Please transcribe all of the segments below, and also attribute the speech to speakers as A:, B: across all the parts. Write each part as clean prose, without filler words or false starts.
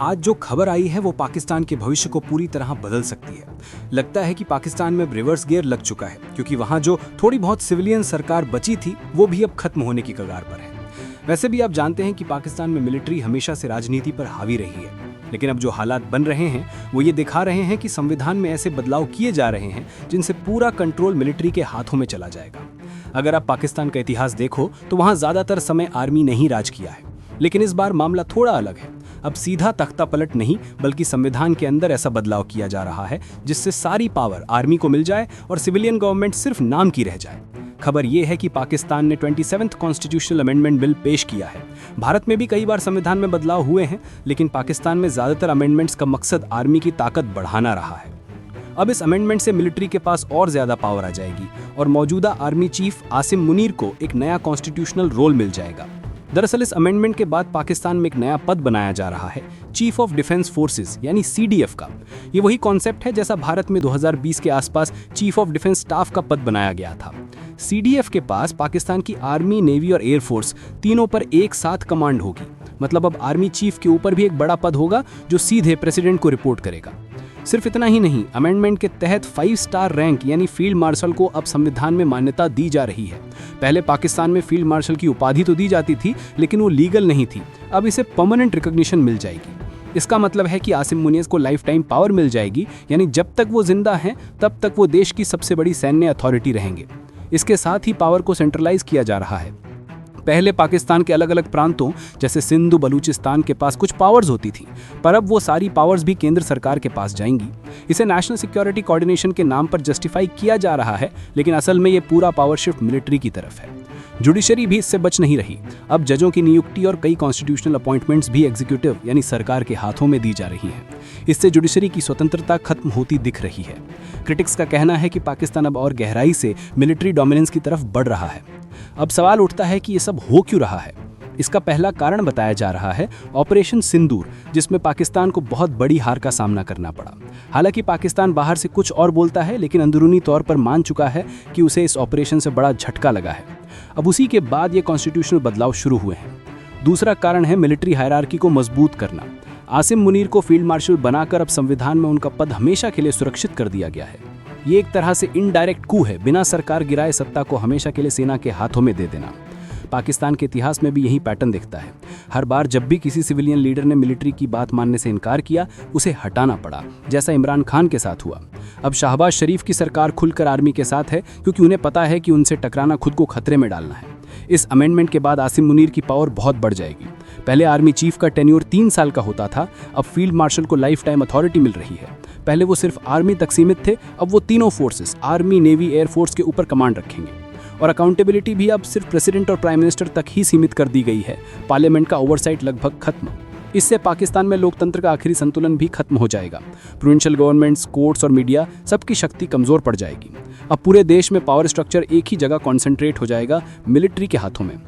A: आज जो खबर आई है वो पाकिस्तान के भविष्य को पूरी तरह बदल सकती है। लगता है कि पाकिस्तान में रिवर्स गियर लग चुका है, क्योंकि वहां जो थोड़ी बहुत सिविलियन सरकार बची थी वो भी अब खत्म होने की कगार पर है। वैसे भी आप जानते हैं कि पाकिस्तान में मिलिट्री हमेशा से राजनीति पर हावी रही है, लेकिन अब जो हालात बन रहे हैं वो ये दिखा रहे हैं कि संविधान में ऐसे बदलाव किए जा रहे हैं जिनसे पूरा कंट्रोल मिलिट्री के हाथों में चला जाएगा। अगर आप पाकिस्तान का इतिहास देखो तो वहां ज्यादातर समय आर्मी ने ही राज किया है, लेकिन इस बार मामला थोड़ा अलग है। अब सीधा तख्ता पलट नहीं, बल्कि संविधान के अंदर ऐसा बदलाव किया जा रहा है जिससे सारी पावर आर्मी को मिल जाए और सिविलियन गवर्नमेंट सिर्फ नाम की रह जाए। खबर यह है कि पाकिस्तान ने 27th कॉन्स्टिट्यूशनल अमेंडमेंट बिल पेश किया है। भारत में भी कई बार संविधान में बदलाव हुए हैं, लेकिन पाकिस्तान में ज्यादातर अमेंडमेंट्स का मकसद आर्मी की ताकत बढ़ाना रहा है। अब इस अमेंडमेंट से मिलिट्री के पास और ज्यादा पावर आ जाएगी और मौजूदा आर्मी चीफ आसिम मुनीर को एक नया कॉन्स्टिट्यूशनल रोल मिल जाएगा। दरअसल इस अमेंडमेंट के बाद पाकिस्तान में एक नया पद बनाया जा रहा है, चीफ ऑफ डिफेंस फोर्सेस यानी CDF का। ये वही कॉन्सेप्ट है जैसा भारत में 2020 के आसपास चीफ ऑफ डिफेंस स्टाफ का पद बनाया गया था। CDF के पास पाकिस्तान की आर्मी, नेवी और एयरफोर्स तीनों पर एक साथ कमांड होगी। मतलब अब आर्मी चीफ के ऊपर भी एक बड़ा पद होगा जो सीधे प्रेसिडेंट को रिपोर्ट करेगा। सिर्फ इतना ही नहीं, अमेंडमेंट के तहत 5 स्टार रैंक यानी फील्ड मार्शल को अब संविधान में मान्यता दी जा रही है। पहले पाकिस्तान में फील्ड मार्शल की उपाधि तो दी जाती थी, लेकिन वो लीगल नहीं थी। अब इसे परमानेंट रिकॉग्निशन मिल जाएगी। इसका मतलब है कि आसिम मुनीर को लाइफ टाइम पावर मिल जाएगी, यानी जब तक वो जिंदा हैं तब तक वो देश की सबसे बड़ी सैन्य अथॉरिटी रहेंगे। इसके साथ ही पावर को सेंट्रलाइज किया जा रहा है। पहले पाकिस्तान के अलग अलग प्रांतों जैसे सिंधु बलूचिस्तान के पास कुछ पावर्स होती थी, पर अब वो सारी पावर्स भी केंद्र सरकार के पास जाएंगी। इसे नेशनल सिक्योरिटी कोऑर्डिनेशन के नाम पर जस्टिफाई किया जा रहा है, लेकिन असल में ये पूरा पावर शिफ्ट मिलिट्री की तरफ है। जुडिशरी भी इससे बच नहीं रही। अब जजों की नियुक्ति और कई कॉन्स्टिट्यूशनल अपॉइंटमेंट्स भी एग्जीक्यूटिव यानी सरकार के हाथों में दी जा रही हैं। इससे जुडिशरी की स्वतंत्रता खत्म होती दिख रही है। क्रिटिक्स का कहना है कि पाकिस्तान अब और गहराई से मिलिट्री डोमिनेंस की तरफ बढ़ रहा है। अब सवाल उठता है कि ये सब हो क्यों रहा है। इसका पहला कारण बताया जा रहा है ऑपरेशन सिंदूर, जिसमें पाकिस्तान को बहुत बड़ी हार का सामना करना पड़ा। हालांकि पाकिस्तान बाहर से कुछ और बोलता है, लेकिन अंदरूनी तौर पर मान चुका है कि उसे इस ऑपरेशन से बड़ा झटका लगा है। अब उसी के बाद ये कॉन्स्टिट्यूशनल बदलाव शुरू हुए हैं। दूसरा कारण है मिलिट्री हायरार्की को मजबूत करना। आसिम मुनीर को फील्ड मार्शल बनाकर अब संविधान में उनका पद हमेशा के लिए सुरक्षित कर दिया गया है। ये एक तरह से इनडायरेक्ट कू है, बिना सरकार गिराए सत्ता को हमेशा के लिए सेना के हाथों में दे देना। पाकिस्तान के इतिहास में भी यही पैटर्न दिखता है। हर बार जब भी किसी सिविलियन लीडर ने मिलिट्री की बात मानने से इनकार किया, उसे हटाना पड़ा, जैसा इमरान खान के साथ हुआ। अब शहबाज शरीफ की सरकार खुलकर आर्मी के साथ है, क्योंकि उन्हें पता है कि उनसे टकराना खुद को खतरे में डालना है। इस अमेंडमेंट के बाद आसिम मुनीर की पावर बहुत बढ़ जाएगी। पहले आर्मी चीफ का टेन्योर 3 साल का होता था, अब फील्ड मार्शल को लाइफ टाइम अथॉरिटी मिल रही है। पहले वो सिर्फ आर्मी तक सीमित थे, अब वो तीनों फोर्सेस आर्मी, नेवी, एयरफोर्स के ऊपर कमांड रखेंगे। और अकाउंटेबिलिटी भी अब सिर्फ प्रेसिडेंट और प्राइम मिनिस्टर तक ही सीमित कर दी गई है। पार्लियामेंट का ओवरसाइट लगभग खत्म। इससे पाकिस्तान में लोकतंत्र का आखिरी संतुलन भी खत्म हो जाएगा। प्रोविंशियल गवर्नमेंट्स, कोर्ट्स और मीडिया सबकी शक्ति कमजोर पड़ जाएगी। अब पूरे देश में पावर स्ट्रक्चर एक ही जगह कॉन्सेंट्रेट हो जाएगा, मिलिट्री के हाथों में।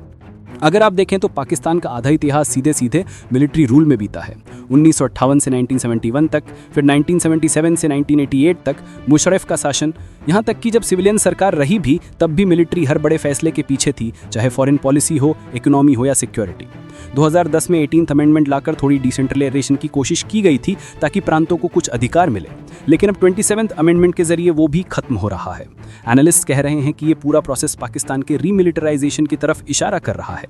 A: अगर आप देखें तो पाकिस्तान का आधा इतिहास सीधे सीधे मिलिट्री रूल में बीता है। 1958 से 1971 तक, फिर 1977 से 1988 तक मुशर्रफ का शासन। यहाँ तक कि जब सिविलियन सरकार रही भी, तब भी मिलिट्री हर बड़े फैसले के पीछे थी, चाहे फॉरेन पॉलिसी हो, इकोनॉमी हो या सिक्योरिटी। 2010 में 18th अमेंडमेंट लाकर थोड़ी डिसेंट्रलाइजेशन की कोशिश की गई थी ताकि प्रांतों को कुछ अधिकार मिले, लेकिन अब 27th अमेंडमेंट के जरिए वो भी खत्म हो रहा है। एनालिस्ट कह रहे हैं कि ये पूरा प्रोसेस पाकिस्तान के रीमिलिटराइजेशन की तरफ इशारा कर रहा है।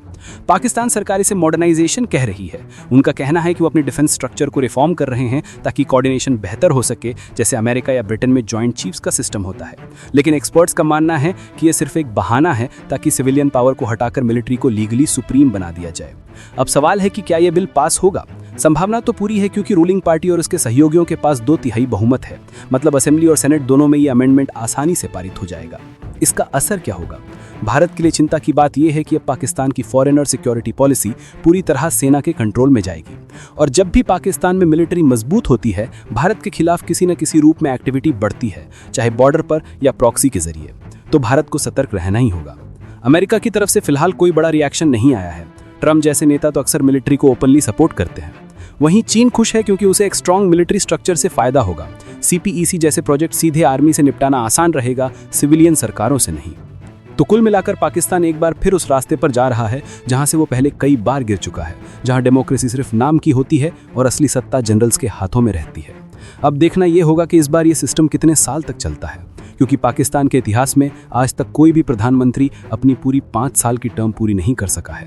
A: पाकिस्तान सरकार इसे मॉडर्नाइजेशन कह रही है। उनका कहना है कि वो अपने डिफेंस स्ट्रक्चर को रिफॉर्म कर रहे हैं ताकि कोऑर्डिनेशन बेहतर हो सके, जैसे अमेरिका या ब्रिटेन में जॉइंट चीफ्स का सिस्टम होता है। लेकिन एक्सपर्ट्स का मानना है कि ये सिर्फ एक बहाना है ताकि सिविलियन पावर को हटाकर मिलिट्री को लीगली सुप्रीम बना दिया जाए। अब सवाल है कि क्या यह बिल पास होगा। संभावना तो पूरी है, क्योंकि रूलिंग पार्टी और उसके सहयोगियों के पास 2/3 बहुमत है। मतलब असेंबली और सेनेट दोनों में ये अमेंडमेंट आसानी से पारित हो जाएगा। इसका असर क्या होगा? भारत के लिए चिंता की बात यह है कि अब पाकिस्तान की फॉरेन और सिक्योरिटी पॉलिसी पूरी तरह सेना के कंट्रोल में जाएगी, और जब भी पाकिस्तान में मिलिट्री मजबूत होती है, भारत के खिलाफ किसी न किसी रूप में एक्टिविटी बढ़ती है, चाहे बॉर्डर पर या प्रॉक्सी के जरिए, तो भारत को सतर्क रहना ही होगा। अमेरिका की तरफ से फिलहाल कोई बड़ा रिएक्शन नहीं आया है। ट्रम्प जैसे नेता तो अक्सर मिलिट्री को ओपनली सपोर्ट करते हैं। वहीं चीन खुश है, क्योंकि उसे एक स्ट्रॉन्ग मिलिट्री स्ट्रक्चर से फायदा होगा। CPEC जैसे प्रोजेक्ट सीधे आर्मी से निपटाना आसान रहेगा, सिविलियन सरकारों से नहीं। तो कुल मिलाकर पाकिस्तान एक बार फिर उस रास्ते पर जा रहा है जहां से वो पहले कई बार गिर चुका है, जहां डेमोक्रेसी सिर्फ नाम की होती है और असली सत्ता जनरल्स के हाथों में रहती है। अब देखना यह होगा कि इस बार ये सिस्टम कितने साल तक चलता है, क्योंकि पाकिस्तान के इतिहास में आज तक कोई भी प्रधानमंत्री अपनी पूरी 5 साल की टर्म पूरी नहीं कर सका है।